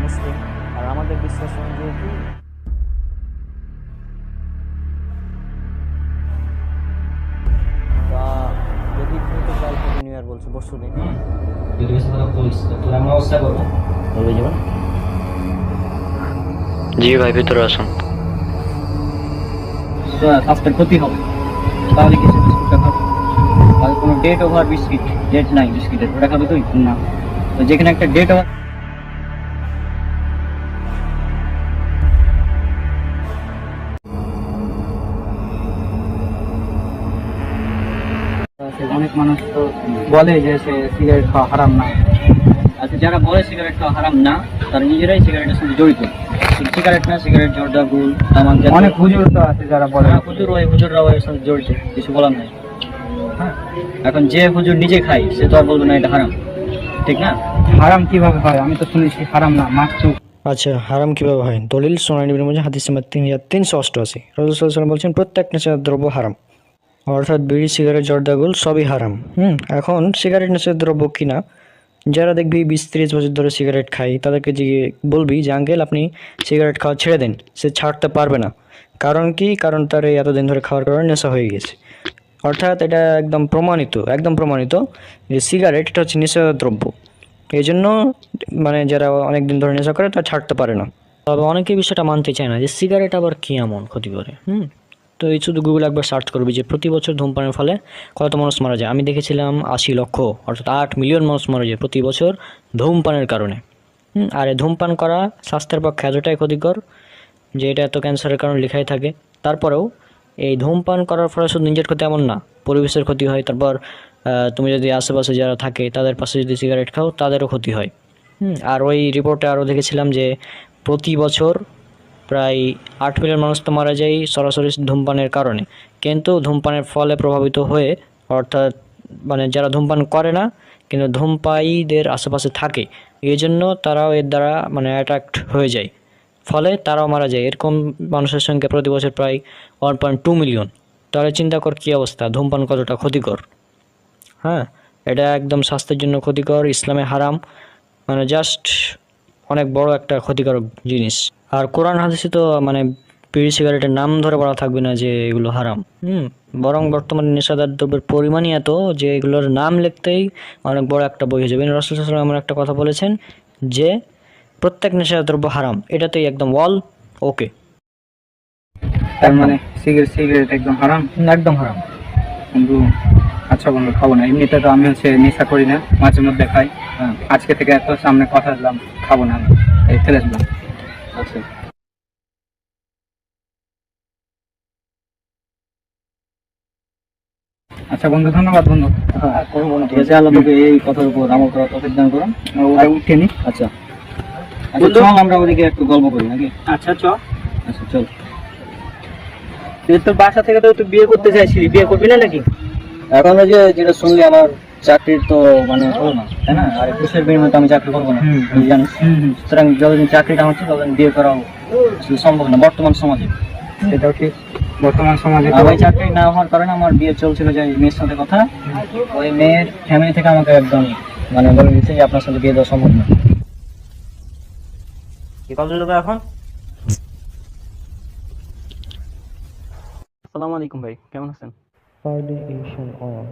মুসলিম, আর আমাদের বিশ্বাস অনুযায়ী কি তা যদি তুমি তো কাল হ্যাপি নিউ ইয়ার বলছো পরশু দিন, যদি বেশি কথা বলিস তো এমন অবস্থা করবো। বলবে যাবেন। জি ভাই, ভিতরে আসুন। স্বাস্থ্যের ক্ষতি হবে, তাহলে কিছু বিস্কুটটা খাবো। আর কোনো ডেট ওভার বিস্কিট, ডেট নাই বিস্কিটের, ওটা খাবে তুই না? তো যেখানে একটা ডেট ওভার অনেক মানুষ তো বলে যে সে সিগারেট খাওয়া হারাম না। আচ্ছা, যারা বলে সিগারেট খাওয়া হারাম না, তারা নিজেরাই সিগারেটের সাথে জড়িত। সিগারেট না, সিগারেট, জর্দা, গুল, তামাক, অনেক হুজুর তো আছে যারা বলে হুজুররাও এর সাথে জড়িত, কিছু বলার নাই। হ্যাঁ, এখন যে হুজুর নিজে খায় সে তো আর বলবে না এটা হারাম, ঠিক না? হারাম কিভাবে হয়? আমি তো শুনেছি হারাম না, মাকরুহ। আচ্ছা, হারাম কিভাবে হয়? দলিল সুনানি ইবনে মাজাহ হাদিস নাম্বার 3388। রাসূল সাল্লাল্লাহু আলাইহি ওয়াসাল্লাম বলছেন প্রত্যেক নেশাদার দ্রব্য হারাম, অর্থাৎ বিড়ি, সিগারেট, জর্দাগুল সবই হারাম। এখন সিগারেট নেশাদার দ্রব্য কিনা, যারা দেখবি 20-30 বছর ধরে সিগারেট খায় তাদেরকে বলবি যে আঙ্কেল আপনি সিগারেট খাওয়া ছেড়ে দেন, সে ছাড়তে পারবে না। কারণ কি? কারণ তার এই এতদিন ধরে খাওয়ার কারণে নেশা হয়ে গেছে। অর্থাৎ এটা একদম প্রমাণিত যে সিগারেট এটা হচ্ছে নেশাদার দ্রব্য। এই জন্য মানে যারা অনেক দিন ধরে নেশা করে তারা ছাড়তে পারে না। তবে অনেকে বিষয়টা মানতে চায় না যে সিগারেট আবার কি এমন ক্ষতি করে। তো এই শুধু গুগল একবার সার্চ করবি যে প্রতি বছর ধূমপানের ফলে কত মানুষ মারা যায়। আমি দেখেছিলাম 80 লক্ষ, অর্থাৎ 8 মিলিয়ন মানুষ মারা যায় প্রতি বছর ধূমপানের কারণে। আর এই ধূমপান করা স্বাস্থ্যের পক্ষে এতটাই ক্ষতিকর যে এটা এত ক্যান্সারের কারণ লেখাই থাকে। তারপরেও এই ধূমপান করার ফলে শুধু নিজের ক্ষতি এমন না, পরিবেশের ক্ষতি হয়। তারপর তুমি যদি আশেপাশে যারা থাকে তাদের পাশে যদি সিগারেট খাও তাদেরও ক্ষতি হয়। আর ওই রিপোর্টে আরও দেখেছিলাম যে প্রতি বছর প্রায় 8 মিলিয়ন মানুষ তো মারা যায় সরাসরি ধূমপানের কারণে, কিন্তু ধূমপানের ফলে প্রভাবিত হয়ে, অর্থাৎ মানে যারা ধূমপান করে না কিন্তু ধূমপায়ীদের আশেপাশে থাকে, এই জন্য তারাও এর দ্বারা মানে অ্যাট্রাক্ট হয়ে যায়, ফলে তারাও মারা যায়। এরকম মানুষের সংখ্যা প্রতি বছর প্রায় 1.2 মিলিয়ন। তাহলে চিন্তা কর কী অবস্থা, ধূমপান কতটা ক্ষতিকর। হ্যাঁ, এটা একদম স্বাস্থ্যের জন্য ক্ষতিকর, ইসলামে হারাম, মানে জাস্ট অনেক বড় একটা ক্ষতিকারক জিনিস। আর কোরআন হাদিসে তো মানে বিড়ি সিগারেটের নাম ধরে বলা থাকবে না যে এগুলো হারাম। বরং বর্তমানে নেশাদার দ্রব্যের পরিমাণই এত যে এগুলোর নাম লিখতেই অনেক বড় একটা বই হয়ে যাবে। রাসূল সাল্লাল্লাহু আলাইহি ওয়াসাল্লাম এমন একটা কথা বলেছেন যে প্রত্যেক নেশাদার দ্রব্য হারাম, এটাতেই একদম ওয়াল ওকে। তার মানে সিগারেট একদম হারাম? একদম হারাম বন্ধু। আচ্ছা বন্ধু, খাবো না। এমনিতে তো আমি নেশা করি না, মাঝে মধ্যে খাই। আজকে থেকে এত সামনে কথা দিলাম, খাবো না, এই ফেলে আসলাম। আচ্ছা আচ্ছা বন্ধু, ধন্যবাদ বন্ধু। ঠিক আছে, আল্লাহ তোকে এই কথার উপর আমল করার তৌফিক দান করুন। উঠে নি। আচ্ছা আচ্ছা, চল আমরা ওদিকে একটু গল্প করি নাকি? আচ্ছা চল। আচ্ছা চল। তোর বাসা থেকে তো তুই বিয়ে করতে চাইছিলি, বিয়ে করবি না নাকি? এখন ওই যে যেটা শুনলি আমার চাকরির তো মানে হলো না, তাই না? আর ঘুষের বিনিময়ে তো আমি চাকরি করবো না, তুই জানিস। সুতরাং যতদিন চাকরিটা হচ্ছে ততদিন বিয়ে করাও সম্ভব না বর্তমান সমাজে। সেটাও ঠিক, বর্তমান সমাজে আমার চাকরি না হওয়ার কারণে আমার বিয়ে চলছিল যে মেয়ের সাথে কথা, ওই মেয়ের ফ্যামিলি থেকে আমাকে একদম মানে বলে দিচ্ছে যে আপনার সাথে বিয়ে দেওয়া সম্ভব না। কি কল দেবো এখন? আসসালামু আলাইকুম ভাই, কেমন আছেন? পার্টি এশিয়ান অন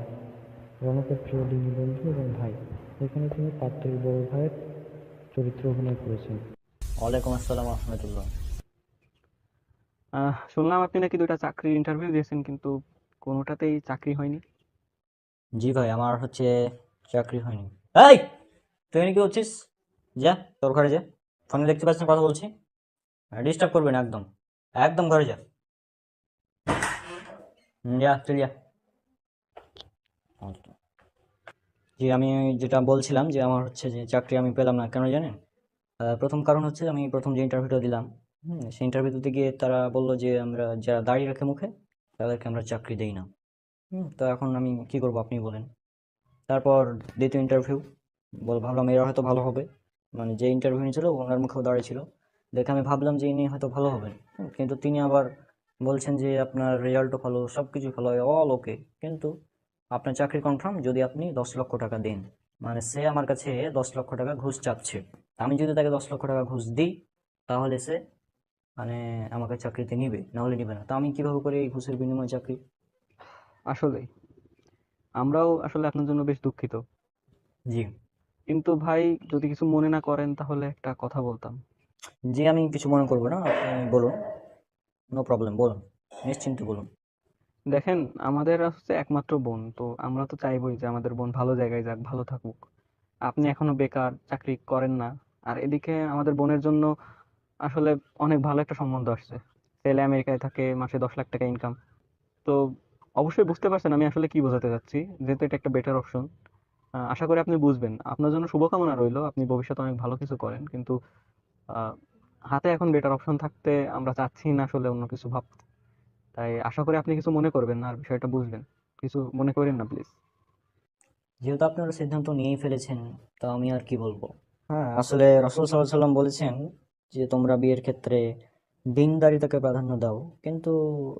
রণকের প্রিয় ডিঙি বন্ধু এবং ভাই, এখানে তিনি পাত্রের বড় ভাইয়ের চরিত্রে অভিনয় করেছেন। ওয়ালাইকুম আসসালাম রহমতুল্লাহ। শুনলাম আপনি নাকি 2টা চাকরির ইন্টারভিউ দিয়েছেন, কিন্তু কোনোটাতেই চাকরি হয়নি। জি ভাই, আমার হচ্ছে চাকরি হয়নি। এই, তুই এখানে কি হচ্ছিস? যা তোর ঘরে যা, ফোনে দেখতে পাচ্ছিস না কথা বলছি? ডিস্টার্ব করবে না একদম, একদম ঘরে যা। যা চল যা। জি, আমি যেটা বলছিলাম যে আমার হচ্ছে যে চাকরি আমি পেলাম না, কেন জানেন? প্রথম কারণ হচ্ছে আমি প্রথম যে ইন্টারভিউটা দিলাম, সেই ইন্টারভিউতে গিয়ে তারা বললো যে আমরা যারা দাড়ি রাখে মুখে তাদেরকে আমরা চাকরি দেই না। তো এখন আমি কি করবো আপনি বলেন। তারপর দ্বিতীয় ইন্টারভিউ, ভাবলাম এরা হয়তো ভালো হবে, মানে যে ইন্টারভিউ নিয়েছিল ওনার মুখেও দাঁড়িয়ে ছিল, দেখে আমি ভাবলাম যে ইনি হয়তো ভালো হবেন। কিন্তু তিনি আবার বলছেন যে আপনার রেজাল্টও ভালো, সব কিছু ভালো, অল ওকে, কিন্তু আপনার চাকরি কনফার্ম যদি আপনি 10 লক্ষ টাকা দেন। মানে সে আমার কাছে 10 লক্ষ টাকা ঘুষ চাচ্ছে। আমি যদি তাকে 10 লক্ষ টাকা ঘুষ দিই তাহলে সে মানে আমাকে চাকরিতে নিবে, না হলে নিবে না। তা আমি কিভাবে করে এই ঘুষের বিনিময়ে চাকরি? আসলেই আমরাও আসলে আপনার জন্য বেশ দুঃখিত, জি। কিন্তু ভাই যদি কিছু মনে না করেন তাহলে একটা কথা বলতাম। জি, আমি কিছু মনে করবো না, আপনি বলুন, নো প্রবলেম, বলুন, নিশ্চিন্তে বলুন। দেখেন, আমাদের হচ্ছে একমাত্র বোন, তো আমরা তো চাইবোই যে আমাদের বোন ভালো জায়গায় যাক, ভালো থাকুক। আপনি এখনো বেকার, চাকরি করেন না, আর এদিকে আমাদের বোনের জন্য আসলে অনেক ভালো একটা সম্বন্ধ আসছে। ছেলে আমেরিকায় থাকে, মাসে 10 লাখ টাকা ইনকাম। তো অবশ্যই বুঝতে পারছেন আমি আসলে কি বোঝাতে চাচ্ছি, যেহেতু এটা একটা বেটার অপশন। আশা করি আপনি বুঝবেন। আপনার জন্য শুভকামনা রইলো, আপনি ভবিষ্যতে অনেক ভালো কিছু করেন, কিন্তু আহ, হাতে এখন বেটার অপশন থাকতে আমরা চাচ্ছি না আসলে অন্য কিছু ভাবতে। তাই আশা করি আপনি কিছু মনে করবেন না আর বিষয়টা বুঝবেন। কিছু মনে করেন না প্লিজ। যেহেতু আপনারা সিদ্ধান্ত নিয়েই ফেলেছেন, তা আমি আর কি বলবো। হ্যাঁ, আসলে রাসূল সাল্লাল্লাহু আলাইহি সাল্লাম বলেছেন যে তোমরা বিয়ের ক্ষেত্রে দিনদারিতাকে প্রাধান্য দাও, কিন্তু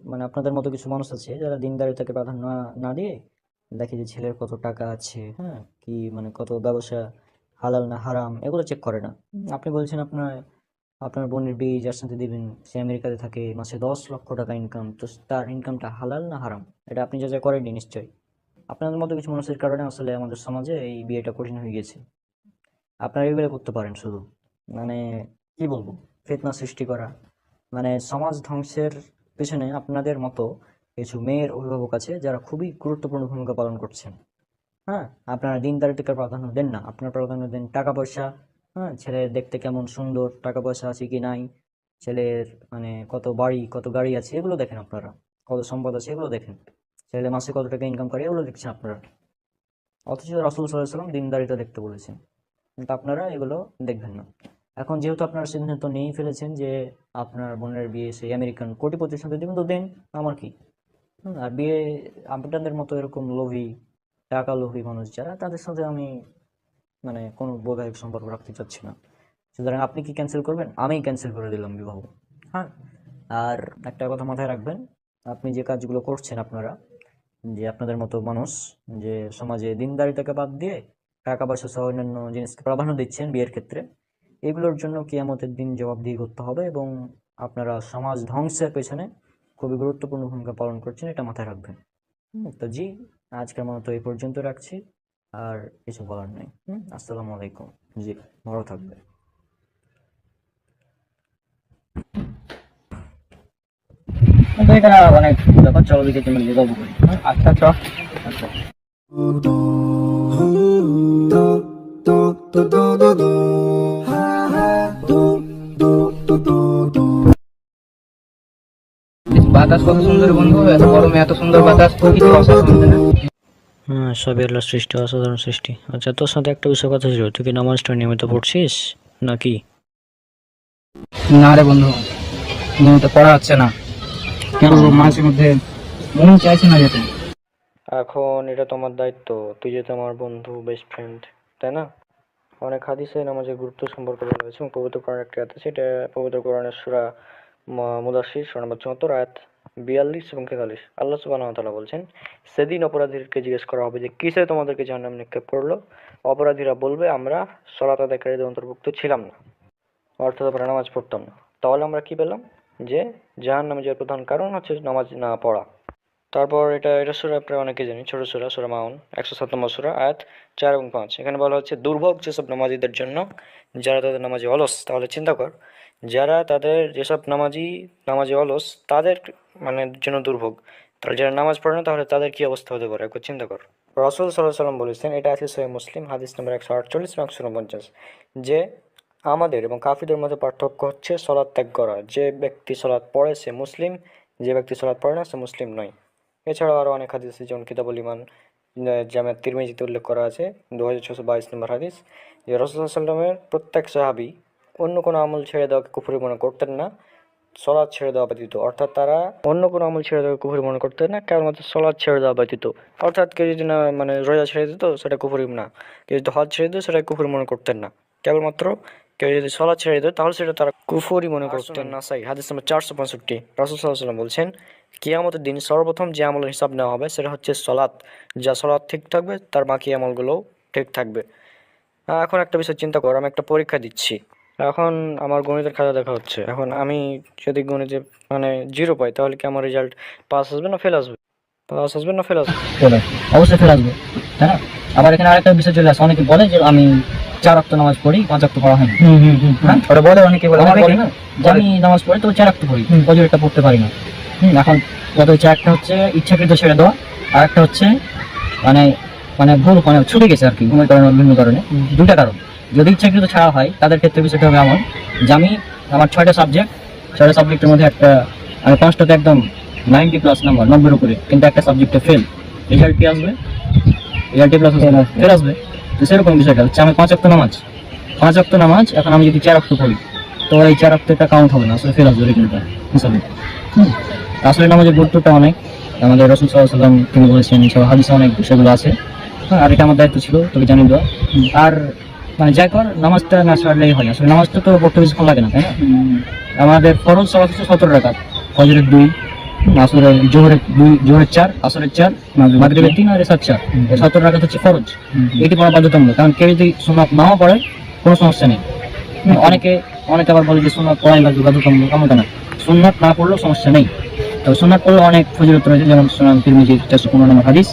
মানে আপনাদের মতো কিছু মানুষ আছে যারা দিনদারিতাকে প্রাধান্য না দিয়ে দেখে যে ছেলের কত টাকা আছে, হ্যাঁ, কি মানে কত ব্যবসা হালাল না হারাম এগুলো চেক করে না। আপনি বলছেন আপনার আপনার বোনের বিয়ে যার সাথে দিবেন সে আমেরিকাতে থাকে, মাসে 10 লক্ষ টাকা ইনকাম, তো তার ইনকামটা হালাল না হারাম এটা আপনি যা যা করেননি নিশ্চয়ই। আপনাদের মতো কিছু মানুষের কারণে আসলে আমাদের সমাজে এই বিয়েটা কঠিন হয়ে গেছে। আপনারা এগুলো করতে পারেন শুধু, মানে কি বলবো, ফিতনা সৃষ্টি করা, মানে সমাজ ধ্বংসের পেছনে আপনাদের মতো কিছু মেয়ের অভিভাবক আছে যারা খুবই গুরুত্বপূর্ণ ভূমিকা পালন করছেন। হ্যাঁ, আপনারা দিনদারিতাকে প্রাধান্য দেন না, আপনারা প্রাধান্য দেন টাকা পয়সা। হ্যাঁ, ছেলের দেখতে কেমন সুন্দর, টাকা পয়সা আছে কি নাই, ছেলের মানে কত বাড়ি কত গাড়ি আছে এগুলো দেখেন আপনারা, কত সম্পদ আছে এগুলো দেখেন, ছেলে মাসে কত টাকা ইনকাম করে এগুলো দেখছেন আপনারা। অথচ রাসূল সাল্লাল্লাহু আলাইহি সাল্লাম দিনদারিতা দেখতে বলেছেন, কিন্তু আপনারা এগুলো দেখবেন না। এখন যেহেতু আপনারা সিদ্ধান্ত নিয়েই ফেলেছেন যে আপনার বোনের বিয়ে সেই আমেরিকান কোটিপতির সাথে দিবেন, তো দেন, আমার কি। আর বিয়ে আপনাদের মতো এরকম লোভী, টাকা লোভী মানুষ যারা, তাদের সাথে আমি মানে কোনো বৈবাহিক সম্পর্ক রাখতে চাচ্ছি না। সুতরাং আপনি কি ক্যান্সেল করবেন? আমি ক্যান্সেল করে দিলাম বিবাহ। হ্যাঁ, আর একটা কথা মাথায় রাখবেন, আপনি যে কাজগুলো করছেন আপনারা, যে আপনাদের মতো মানুষ যে সমাজে দিনদারিতাকে বাদ দিয়ে টাকা পয়সা সহ অন্যান্য জিনিসকে প্রাধান্য দিচ্ছেন বিয়ের ক্ষেত্রে, এগুলোর জন্য কিয়ামতের দিন জবাবদিহি করতে হবে, এবং আপনারা সমাজ ধ্বংসের পেছনে খুবই গুরুত্বপূর্ণ ভূমিকা পালন করছেন, এটা মাথায় রাখবেন। তো জি, আজকের মতো এই পর্যন্ত রাখছি, আর কিছু বলার নেই। আসসালামু আলাইকুম। জি, ভালো থাকবে। কিন্তু এটা অনেক ব্যাপার, চলো দিকে তুমি গল্প করি। আচ্ছা আচ্ছা। আচ্ছা। বাতাস কত সুন্দর বন্ধু, এত গরমে এত সুন্দর বাতাস, কিছু অসাধারণ তাই না? হ্যাঁ, সবই আল্লাহর সৃষ্টি, অসাধারণ সৃষ্টি। আচ্ছা, তোর সাথে একটা বিষয় কথা ছিল, তুই কি নামাজটা নিয়মিত পড়ছিস নাকি? না রে বন্ধু, নিয়মিত পড়া হচ্ছে না, কেন মাঝে মধ্যে মন চাইছে না যেতে। এখন এটা তোমার দায়িত্ব, তুই যেহেতু আমার বন্ধু, বেস্ট ফ্রেন্ড, তাই না? অনেক হাদিসে নামাজের গুরুত্ব সম্পর্কে বলা হয়েছে, এবং পবিত্র কোরআনের একটি আয়াত আছে, এটা পবিত্র কোরআনের সূরা মুদাসসির সূরা নম্বর 74 আয়াত 42 এবং 43। আল্লাহ সুবহানাহু ওয়া তাআলা বলছেন, সেদিন অপরাধীদেরকে জিজ্ঞেস করা হবে যে কিসে তোমাদেরকে জাহান্নামে নিক্ষেপ করলো। অপরাধীরা বলবে, আমরা সালাত আদায়কারীদের অন্তর্ভুক্ত ছিলাম না, অর্থাৎ আমরা নামাজ পড়তাম না। তাহলে আমরা কি পেলাম, যে জাহান্নামে যাওয়ার প্রধান কারণ হচ্ছে নামাজ না পড়া। তারপর এটা সূরা প্রায় অনেকে জানি, ছোট সূরা, সূরা মাউন 107 নম্বর সূরা আয়াত 4 এবং 5। এখানে বলা হচ্ছে, দুর্ভোগ যেসব নামাজীদের জন্য যারা তাদের নামাজে অলস। তাহলে চিন্তা কর, যারা তাদের যেসব নামাজে অলস তাদের মানে জন্য দুর্ভোগ, তাহলে যারা নামাজ পড়ে না তাহলে তাদের কি অবস্থা হতে পারে একবার চিন্তা কর। রাসূল সাল্লাল্লাহু আলাইহি সাল্লাম বলেছেন, এটা আছে সহিহ মুসলিম হাদিস নম্বর 148 এবং 149, যে আমাদের এবং কাফিরদের মধ্যে পার্থক্য হচ্ছে সলাৎ ত্যাগ করা। যে ব্যক্তি সলাৎ পড়ে সে মুসলিম, যে ব্যক্তি সলাৎ পড়ে না সে মুসলিম নয়। এছাড়াও আরও অনেক হাদিস আছে, যেমন কিতাবুল ঈমান জামে তিরমিজিতে উল্লেখ করা আছে 2622 নম্বর হাদিস, যে রাসূল সাল্লাল্লাহু আলাইহি ওয়াসাল্লামের প্রত্যেক সাহাবী অন্য কোনো আমল ছেড়ে দেওয়াকে কুফরি মনে করতেন না, সলাৎ ছেড়ে দেওয়া ব্যতীত। অর্থাৎ তারা অন্য কোনো আমল ছেড়ে দেওয়াকে কুফরি মনে করতেন না, কেবলমাত্র সলাৎ ছেড়ে দেওয়া ব্যতীত। অর্থাৎ কেউ যদি না মানে রোজা ছেড়ে দিত সেটা কুফরি না, কেউ যদি হজ ছেড়ে দিত সেটা কুফরি মনে করতেন না, কেবলমাত্র কেউ যদি সলাৎ ছেড়ে দিত তাহলে সেটা তারা কুফরি মনে করতেন। নাসাই হাদিস নম্বর 465, রাসূল সাল্লাল্লাহু আলাইহি ওয়াসাল্লাম বলছেন, কিয়ামতের দিন সর্বপ্রথম যে আমলের হিসাব নেওয়া হবে সেটা হচ্ছে সলাৎ। যা সলাৎ ঠিক থাকবে তার বাকি আমলগুলোও ঠিক থাকবে। এখন একটা বিষয় চিন্তা কর, আমি একটা পরীক্ষা দিচ্ছি, এখন আমার গণিতের খাতা দেখা হচ্ছে, এখন আমি যদি গণিতে মানে 0 পাই তাহলে কি আমার রেজাল্ট পাস আসবে না ফেল আসবে? পাস আসবে না ফেল আসবে? ফেল আসবে, অবশ্যই ফেল আসবে, তাই না? আবার এখানে আরেকটা বিষয় চলে আসে, অনেকে বলে যে আমি 4 ওয়াক্ত নামাজ পড়ি, 5 ওয়াক্ত পড়া হয়নি। হ্যাঁ? ওরা বলে, অনেকে বলে, অনেকে বলে না যে আমি নামাজ পড়ি তো 4 ওয়াক্ত পড়ি, ফজরেরটা পড়তে পারি না। এখন যত হচ্ছে, একটা হচ্ছে ইচ্ছাকৃত ছেড়ে দেওয়া, আর একটা হচ্ছে মানে মানে ভুল, মানে ছুটে গেছে আর কি, ঘুমের কারণে, বিভিন্ন কারণে, দুটা কারণ। যদি ইচ্ছাকৃত ছাড়া হয় তাদের ক্ষেত্রে বিষয়টা হবে এমন যে আমি আমার 6টা সাবজেক্টের মধ্যে একটা, আমি 5টাতে একদম 90+ নাম্বার, 90-এর উপরে, কিন্তু একটা সাবজেক্টে ফেল, রেজাল্ট কি আসবে? রেজাল্ট প্লাস ফেল আসবে। তো সেরকম বিষয়টা হচ্ছে, আমি 5 ওয়াক্ত নামাজ, এখন আমি যদি 4 ওয়াক্ত পড়ি তো এই 4 ওয়াক্তটা কাউন্ট হবে না, আসলে ফেল আসবে রেজাল্টটা হিসাবে। আসলে নামাজের গুরুত্বটা অনেক, আমাদের রাসূল সাল্লাল্লাহু আলাইহি ওয়াসাল্লাম তিনি বলেছেন, এছাড়াও হাদিসে অনেক বিষয়গুলো আছে। আর এটা আমার দায়িত্ব ছিল তোকে জানিয়ে দেওয়া। আর মানে যাই কর, নামাজটা না ছাড়লেই হয়, আসলে নামাজটা তো পড়তে বেশিক্ষণ লাগে না, তাই না? আমাদের ফরজ সবার কিছু 17 রাকাত, ফজরের 2, আসরের জোহরের 2, জোহরের 4, আসরের 4, মাগরিবের 3 আর এশার 4, 17 রাকাত হচ্ছে ফরজ। এটি পড়া বাধ্যতামূলক, কারণ কেউ যদি সুন্নাত নাও পড়ে কোনো সমস্যা নেই। অনেকে আবার বলে যে সুন্নাত পড়াই লাগবে, বাধ্যতামূলক, এমনটা না। সুন্নাত না পড়লেও সমস্যা নেই, তবে সুন্নাত পড়লে অনেক ফজিলত রয়েছে, যেমন সুনান তিরমিজির 415 নম্বর হাদিস,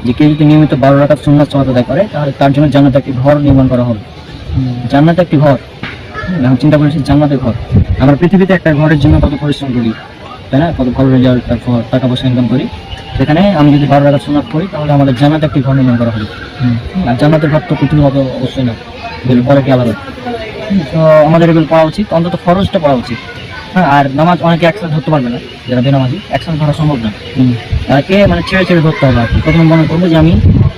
যে কেউ যদি নিয়মিত 12 রাকাত সুন্নাত সালাত আদায় করে তাহলে তার জন্য জান্নাতে একটি ঘর নির্মাণ করা হবে। জান্নাতে একটি ঘর, এখন চিন্তা করেছি জান্নাতের ঘর। আমরা পৃথিবীতে একটা ঘরের জন্য কত পরিশ্রম করি, তাই না? কত ভালো রেজাল্ট, তারপর টাকা পয়সা ইনকাম করি। সেখানে আমি যদি 12 রাকাত সুন্নাত করি তাহলে আমাদের জান্নাতে একটি ঘর নির্মাণ করা হবে। আর জান্নাতের ঘর তো পৃথিবীর মতো অবশ্যই না, এগুলো পরে কি আলাদা। তো আমাদের এগুলো পড়া উচিত, অন্তত ফরজটা পড়া উচিত। হ্যাঁ, আর নামাজ অনেকে একসাথে ধরতে পারবে না, যারা বেনামাজি, একসাথে ধরা সম্ভব না। তাকে মানে ছেড়ে ধরতে হবে আর কি। প্রথমে মনে করবো যে আমি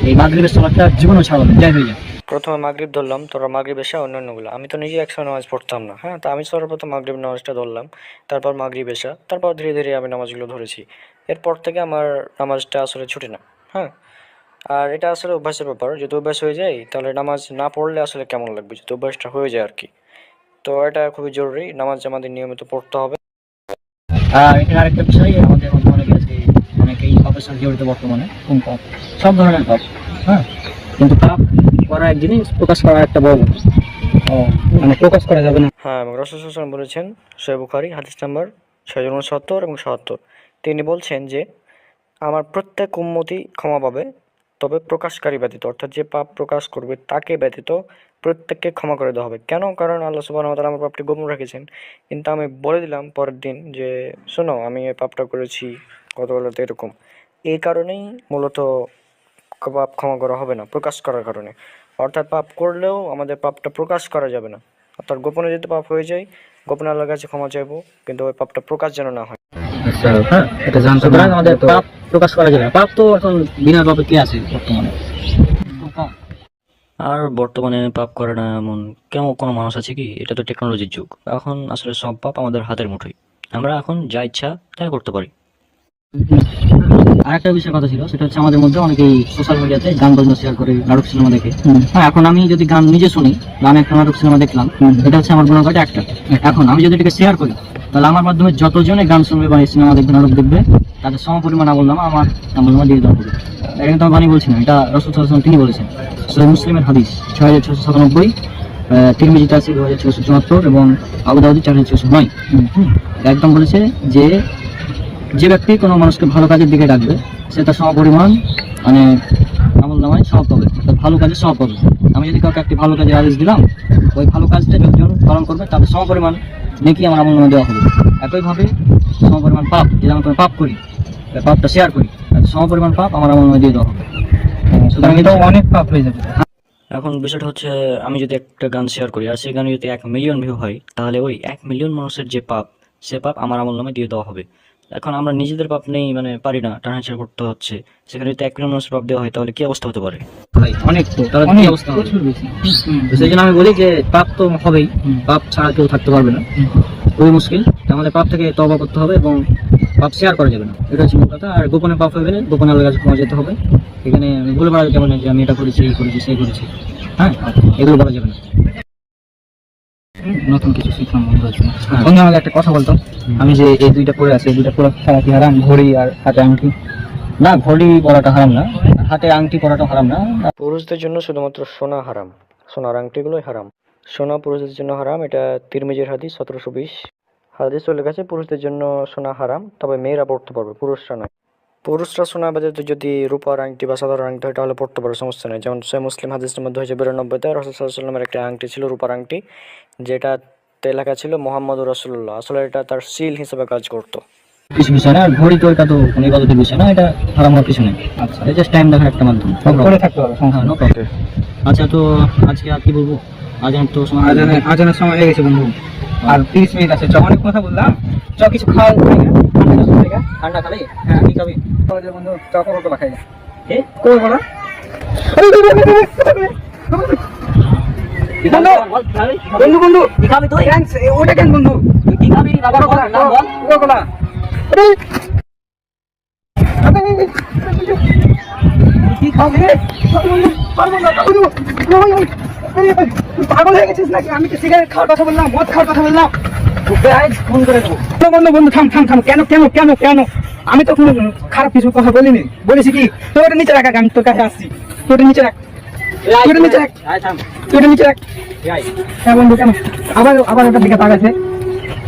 এই মাগরিবের সালাতটা জীবনও ছাড়বো না, যাই হয়ে যায়। প্রথমে মাগরিব ধরলাম, তোরা মাগরিব এশা অন্যান্যগুলো, আমি তো নিজে একসময় নামাজ পড়তাম না, হ্যাঁ, তো আমি সর্বপ্রথম মাগরিব নামাজটা ধরলাম, তারপর মাগরিব এশা, তারপর ধীরে ধীরে আমি নামাজগুলো ধরেছি। এরপর থেকে আমার নামাজটা আসলে ছুটে না, হ্যাঁ। আর এটা আসলে অভ্যাসের ব্যাপার, যদি অভ্যাস হয়ে যায় তাহলে নামাজ না পড়লে আসলে কেমন লাগবে, যদি অভ্যাসটা হয়ে যায় আর কি। তো এটা খুবই জরুরি, নামাজ আমাদের নিয়মিত পড়তে হবে। আর এখানে আরেকটা বিষয়, আমাদের মধ্যে অনেকে আছে, অনেকেই পাপের সাথে জড়িত বর্তমানে। কোন পাপ? সব ধরনের পাপ, হ্যাঁ, কিন্তু পাপ করা এক জিনিস, প্রকাশ করা একটা বড় জিনিস। মানে প্রকাশ করা যাবে না। হ্যাঁ, এবং রাসূল সাল্লাল্লাহু আলাইহি ওয়াসাল্লাম বলেছেন, সহিহ বুখারী হাদিস নাম্বার 669 এবং 77, তিনি বলছেন যে আমার প্রত্যেক উম্মতি ক্ষমা পাবে, তবে প্রকাশকারী ব্যতীত, অর্থাৎ যে পাপ প্রকাশ করবে তাকে ব্যতীত প্রত্যেককে ক্ষমা করে দেওয়া হবে। কেন? কারণ আল্লাহ সুবহানাহু ওয়া তাআলা আমার পাপটি গোপন রেখেছেন, কিন্তু আমি বলে দিলাম পরের দিন যে শোনো আমি এই পাপটা করেছি গতকালতে, এরকম। এই কারণেই মূলত পাপ ক্ষমা করা হবে না, প্রকাশ করার কারণে। অর্থাৎ পাপ করলেও আমাদের পাপটা প্রকাশ করা যাবে না, অর্থাৎ গোপনে যদি পাপ হয়ে যায়, গোপনে আল্লাহর কাছে ক্ষমা চাইবো, কিন্তু ওই পাপটা প্রকাশ যেন না হয়। হ্যাঁ, এটা জানতো না। সুতরাং আমাদের পাপ প্রকাশ করা যাবে না। পাপ তো এখন বিনা পাপে কে আছে বর্তমানে? আর বর্তমানে পাপ করে না এমন কেমন কোনো মানুষ আছে কি? এটা তো টেকনোলজির যুগ, এখন আসলে সব পাপ আমাদের হাতের মুঠোয়, আমরা এখন যা ইচ্ছা তাই করতে পারি। আরেকটা বিষয়ের কথা ছিল, সেটা হচ্ছে আমাদের মধ্যে অনেকেই সোশ্যাল মিডিয়াতে গান বাজনা শেয়ার করে, নাটক সিনেমা দেখে। হ্যাঁ, এখন আমি যদি গান নিজে শুনি, আমি একটা নাটক সিনেমা দেখলাম, এটা হচ্ছে আমার গুণাগার একটা। এখন আমি যদি এটাকে শেয়ার করি তাহলে আমার মাধ্যমে যতজনে গান শুনবে বা সিনেমা দেখবে, নাটক দেখবে, তাদের সমপরিমাণ আমলনামা আমার আমলনামা দিয়ে দেওয়া হবে। এটা কিন্তু আমি বানিয়ে বলছি না, এটা রাসূল সাল্লাল্লাহু আলাইহি ওয়াসাল্লাম তিনি বলেছেন। সহিহ মুসলিমের হাদিস 6697, তিরমিজিতে আছে 2674 এবং আবু দাউদে 4609। একদম বলেছে যে ব্যক্তি কোনো মানুষকে ভালো কাজের দিকে ডাকবে, সে তার সমপরিমাণ মানে আমলনামায় সওয়াব পাবে, তার ভালো কাজের সওয়াব পাবে। আমি যদি কাউকে একটি ভালো কাজের আদেশ দিলাম, ওই ভালো কাজটা যতজন পালন করবে তাদের সমপরিমাণ নেকি আমার আমলনামায় দেওয়া হবে। একইভাবে সমপরিমাণ পাপ, যদি আমি কোনো পাপ করি, পাপটা শেয়ার করি, তাদের সমপরিমাণ পাপ আমার আমলনামায় দিয়ে দেওয়া হবে। সুতরাং এটা অনেক পাপ হয়ে যাবে। এখন বিষয়টা হচ্ছে, আমি যদি একটা গান শেয়ার করি আর সেই গানে যদি 1 মিলিয়ন ভিউ হয়, তাহলে ওই 1 মিলিয়ন মানুষের যে পাপ, সে পাপ আমার আমলনামায় দিয়ে দেওয়া হবে। এখন আমরা নিজেদের পাপ নেই মানে পারি না, টানাহেঁচড়া করতে হচ্ছে, সেখানে যদি 1 মিলিয়ন মানুষের পাপ দেওয়া হয় তাহলে কি অবস্থা হতে পারে? ভাই অনেক, তো তাহলে কি অবস্থা হবে? তো সেই জন্য আমি বলি যে পাপ তো হবেই, পাপ ছাড়া কেউ থাকতে পারবে না, খুবই মুশকিল। আমাদের পাপ থেকে তওবা করতে হবে এবং পাপ শেয়ার করা যাবে না, এটা হচ্ছে মূল কথা। আর গোপনে পাপ হয়ে গেলে গোপনে আল্লাহর কাছে ক্ষমা যেতে হবে। এখানে ভুলে বলা যাবে না যে আমি এটা করেছি, এই করেছি, সেই করেছি, হ্যাঁ, এগুলো বলা যাবে না। নতুন কিছু শিখলাম বন্ধু আছে। বন্ধু আমাকে একটা কথা বলতো, আমি যে এই দুইটা পরে আছি, এই দুইটা পরে খেলা কি হারাম? ঘড়ি আর হাতে আংটি? না, ঘড়ি পরাটা হারাম না, হাতে আংটি পরাটা হারাম না। পুরুষদের জন্য শুধুমাত্র সোনা হারাম, সোনার আংটি এগুলোই হারাম। সোনা পুরুষদের জন্য হারাম, এটা তিরমিজির হাদিস 1720। হাদিস চলে গেছে পুরুষদের জন্য সোনা হারাম, তবে মেয়েরা পড়তে পারবে, পুরুষরা নয়। পুরুষরা সোনা বাজাতে যদি রূপার আংটি বা সাধারণ আংটি হয় তাহলে পড়তে পারে, সমস্যা নেই। যেমন সে মুসলিম হাদিসের মধ্যে হয়েছে 92তে রাসূল সাল্লাল্লাহু আলাইহি ওয়াসাল্লামের একটা আংটি ছিল, রূপার আংটি, যেটাতে লেখা ছিল মোহাম্মদুর রাসূলুল্লাহ। আসলে এটা তার সিল হিসেবে কাজ করতো। কিছু বিষয় না, আর ঘড়ি তো এটা তো কোনো ইবাদতের বিষয় না, এটা হারাম হওয়ার কিছু নেই। আচ্ছা, এটা জাস্ট টাইম দেখার একটা মাধ্যম। করে থাকতে হবে। হ্যাঁ, no problem। আচ্ছা, তো আজকে আর কি বলবো, আজান তো সময় আজানের সময় হয়ে গেছে বন্ধু, আর 30 মিনিট আছে। অনেক কথা বললাম, কিছু খাওয়া ঠান্ডা খালি। হ্যাঁ, কি খাবি? বন্ধু কোকা-কোলা খাই। এ? কোকা-কোলা বন্ধু বন্ধু কি খাবি তুই? ওটা কেন বন্ধু? তুই কি খাবি? বাবার নাম বল। কোকা-কোলা কি খাবি? পাগল হয়ে গেছিস নাকি? আমি তো সিগারেট খাওয়ার কথা বললাম, মদ খাওয়ার কথা বললাম। ফোন করে দেবো। বন্ধু বন্ধু থাম থাম থাম, কেন কেন কেন কেন? আমি তো কোনো খারাপ কিছু কথা বলিনি, বলেছি কি তোর ওটা নিচে রাখ, আমি তোর কাছে আসছি। তোর ওটা নিচে রাখ, তোর ওটা নিচে রাখ, তোর ওটা নিচে রাখ। হ্যাঁ বন্ধু, কেন আবার আবার ওটার দিকে তাকাচ্ছে?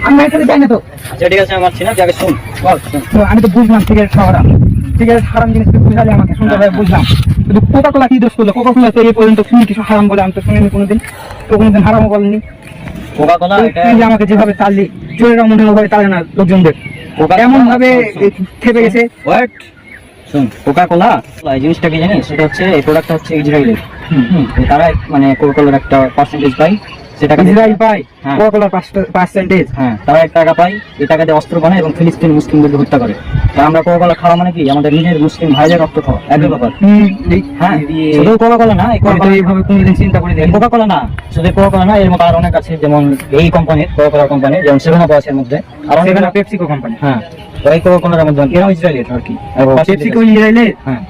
আমি এখানে যাই না তো। আচ্ছা ঠিক আছে, আমার ছিনা আগে শুন, বল শুন। তো আমি তো বুঝলাম সিগারেট খাওয়া হারাম, সিগারেট হারাম জিনিস তুই বুঝালি আমাকে, সুন্দরভাবে বুঝলাম। কিন্তু কোকা-কোলা কি দোষ করলো? কোকা-কোলা তো এই পর্যন্ত শুনি কিছু হারাম বলে আমি তো শুনিনি কোনোদিন, তো কোনোদিন হারামও বলেনি। কোকা-কোলা এটা তুই যে আমাকে যেভাবে তাড়লি, চোরেরা মনে হয় তাড়ে না লোকজনদের, এমন ভাবে খেপে গেছে। হোয়াট? শুন, কোকা-কোলা এই জিনিসটা কি জানিস? সেটা হচ্ছে, এই প্রোডাক্টটা হচ্ছে ইসরায়েলের। তারা মানে কোকা-কোলার একটা পার্সেন্টেজ পায়, সেটা ইসরায়েল পায় হ্যাঁ। কোকা-কোলার পার্সেন্টেজ। হ্যাঁ, তারা 1 টাকা পায়, এই টাকা দিয়ে অস্ত্র বানায় এবং ফিলিস্তিন মুসলিমদেরকে হত্যা করে। তা আমরা কোকা-কোলা খাওয়া মানে কি আমাদের নিজের মুসলিম ভাইদের রক্ত খাওয়া, একই ব্যাপার। হ্যাঁ, শুধু কোকা-কোলা না, এই আমি তো এইভাবে কোনোদিন চিন্তা করে দেখি। কোকা-কোলা না, শুধু কোকা-কোলা না, এর মতো আর অনেক আছে, যেমন এই কোম্পানির কোকা-কোলা কোম্পানি, যেমন 7up আছে এর মধ্যে, আর অনেক সেখানে পেপসিকো কোম্পানি। হ্যাঁ, তো এই কোকা-কোলার মধ্যে এরাও ইসরায়েলের আর কি। পেপসিকো ইসরায়েলের, হ্যাঁ,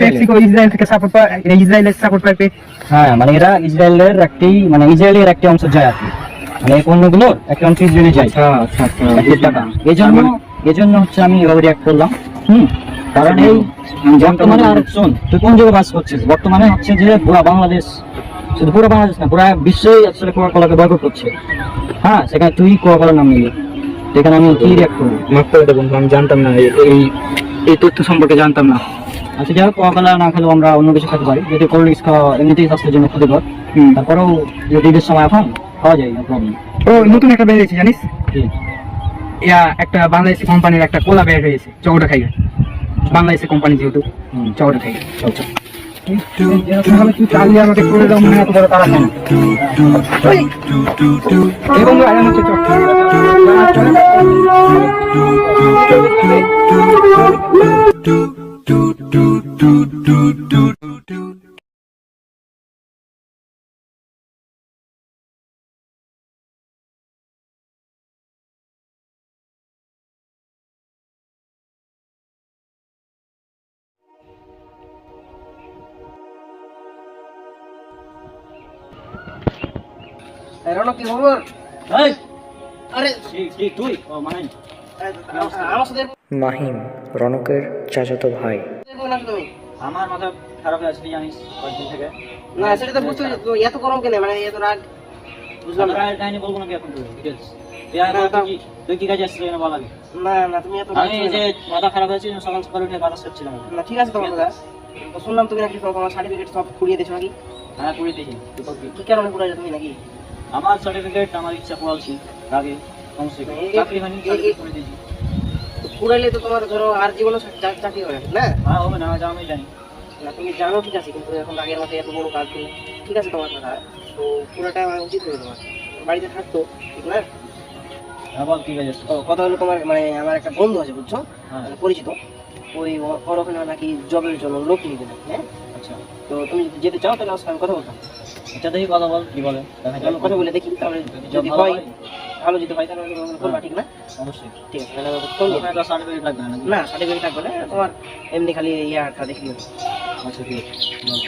পেপসিকো ইসরায়েল থেকে সাপোর্ট পায়, ইসরায়েলের সাপোর্ট পায়। হ্যাঁ, মানে এরা ইসরায়েলের একটি, মানে ইসরায়েলের একটি অংশ যায় আর কি, মানে এই পণ্যগুলোর একটা অংশ ইসরায়েলে যায়। টাকা এজন্য হচ্ছে আমি এভাবে রিয়াক্ট করলাম। কারণ এই বর্তমানে, আর শোন, তুই কোন জায়গায় বাস করছিস? বর্তমানে হচ্ছে যে পুরো বাংলাদেশ, শুধু পুরো বাংলাদেশ না, পুরো বিশ্বই আসলে কোকা-কোলাকে বয়কট করছে। হ্যাঁ, সেখানে তুই কোকা-কোলার নাম নিলি, সেখানে আমি কি রিয়াক্ট করবো? মাফ করে দেবো বন্ধু, আমি জানতাম না, এই তথ্য সম্পর্কে জানতাম না। আচ্ছা, যাই হোক, কোকা-কোলা না খেলেও আমরা অন্য কিছু খেতে পারি, যদি কোল্ড ড্রিঙ্কস খাওয়া এমনিতেই স্বাস্থ্যের জন্য ক্ষতিকর। তারপরেও যদি ঈদের সময় এখন খাওয়া যায়, প্রবলেম। ও নতুন একটা বের হয়েছে জানিস, একটা বাংলাদেশি কোম্পানির একটা কোলা বের হয়েছে, চৌটা খাই, বাংলাদেশি কোম্পানি যেহেতু, চৌটা খাই। তুই চালিয়ে আমাকে করে দাও, মনে এত বড় তারা কেন? এই বন্ধু আয় আমার কি খবর? তুই মানে মাহিম রনকের চাচাতো ভাই। আমার মাথা খারাপ হয়ে আছে, তুই জানিস, কয়েকদিন থেকে। না সেটা তো বুঝতে পারছি, এত গরম কেন, মানে এত রাগ বুঝলাম না। কাহিনী বলবো নাকি এখন? তুই কি কাজে আসছিস এখানে বল আগে। না না তুমি এত আমি এই যে মাথা খারাপ হয়েছে, সকাল সকাল উঠে বাতাস করছিলাম। না ঠিক আছে তোমার কথা, তো শুনলাম তুমি নাকি সব আমার সার্টিফিকেট সব কুড়িয়ে দিয়েছো নাকি? হ্যাঁ, করে দিয়েছি। কি কারণে কুড়াইছো তুমি নাকি? আমার সার্টিফিকেট আমার ইচ্ছা পড়াচ্ছি আগে, সমস্যা কি? চাকরি হয়নি, certificate করে দিয়েছি। কুড়াইলে তো তোমার ধরো আর জীবনে চাকরি হবে না। হ্যাঁ, হবে না, আমি জানি। না তুমি জানো ঠিক আছে, কিন্তু এখন আগের মতো এত বড় কাজ নেই। ঠিক আছে তোমার কথা, তো পুরোটা আমার উচিত হবে তোমার, বাড়িতে থাকতো ঠিক না? হ্যাঁ, বল কি কাজ আছে? ও কথা হলো তোমার, মানে আমার একটা বন্ধু আছে বুঝছো, হ্যাঁ। মানে পরিচিত, ওর ওখানে নাকি জবের জন্য লোক নিয়ে দেবে। হ্যাঁ, আচ্ছা, তো তুমি যেতে চাও তাহলে ওর সঙ্গে কথা বলতাম। আচ্ছা, দেখি কথা বল, কি বলে দেখা যাক। আমি কথা বলে দেখি, তাহলে যদি ভালো হয় হয়, ভালো, যদি হয় তাহলে বলবা, ঠিক না? অবশ্যই। ঠিক আছে, তাহলে আমাকে ফোন ওখানে তো সার্টিফিকেট লাগবে না নাকি? না সার্টিফিকেট থাকবে না, তোমার এমনি খালি ইয়ারটা দেখলি। আচ্ছা, ঠিক আছে, বল।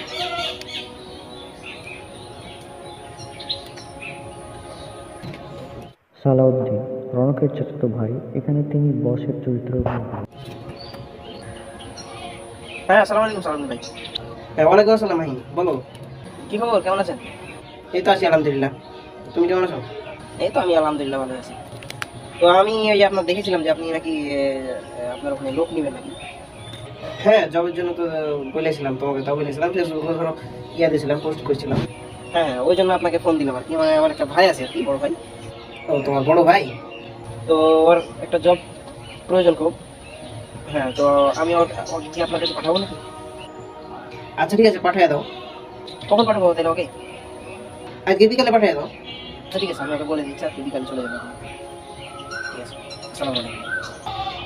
সালাউদ্দিন রনকের চাচাতো ভাই, এখানে তিনি বসের চরিত্র অভিনয় করেন। হ্যাঁ আসসালামু আলাইকুম সালাম ভাই। হ্যাঁ ওয়ালাইকুম আসসালাম ভাই, বলো কি খবর, কেমন আছেন? এই তো আছি আলহামদুলিল্লাহ। তুমি কেমন আছো? এই তো আমি আলহামদুলিল্লাহ ভালো আছি। তো আমি ওই যে আপনার দেখেছিলাম যে আপনি নাকি আপনার ওখানে লোক নেবেন নাকি? হ্যাঁ, জবের জন্য তো বলেছিলাম তোমাকে, তাও বলেছিলাম ফেসবুকে ধরো ইয়া দিয়েছিলাম, পোস্ট করেছিলাম। হ্যাঁ, ওই জন্য আপনাকে ফোন দিলাম আর কি। মানে আমার একটা ভাই আছে আর কি, বড় ভাই। ও তোমার বড় ভাই? তো ওর একটা জব প্রয়োজন খুব। হ্যাঁ, তো আমি ওকে কি আপনার কাছে পাঠাবো নাকি? আচ্ছা ঠিক আছে, পাঠিয়ে দাও। কখন পাঠাবো তাহলে ওকে? আজকে বিকালে পাঠিয়ে দাও। আচ্ছা ঠিক আছে, আমি ওকে বলে দিচ্ছি আজকে বিকালে চলে যাবো। ঠিক আছে, আসসালামু আলাইকুম।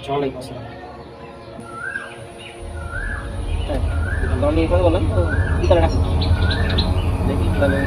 ওয়ালাইকুম আসসালাম। হ্যাঁ, আমি কথা বললাম তো বিকালে রাখুন। দেখি তাহলে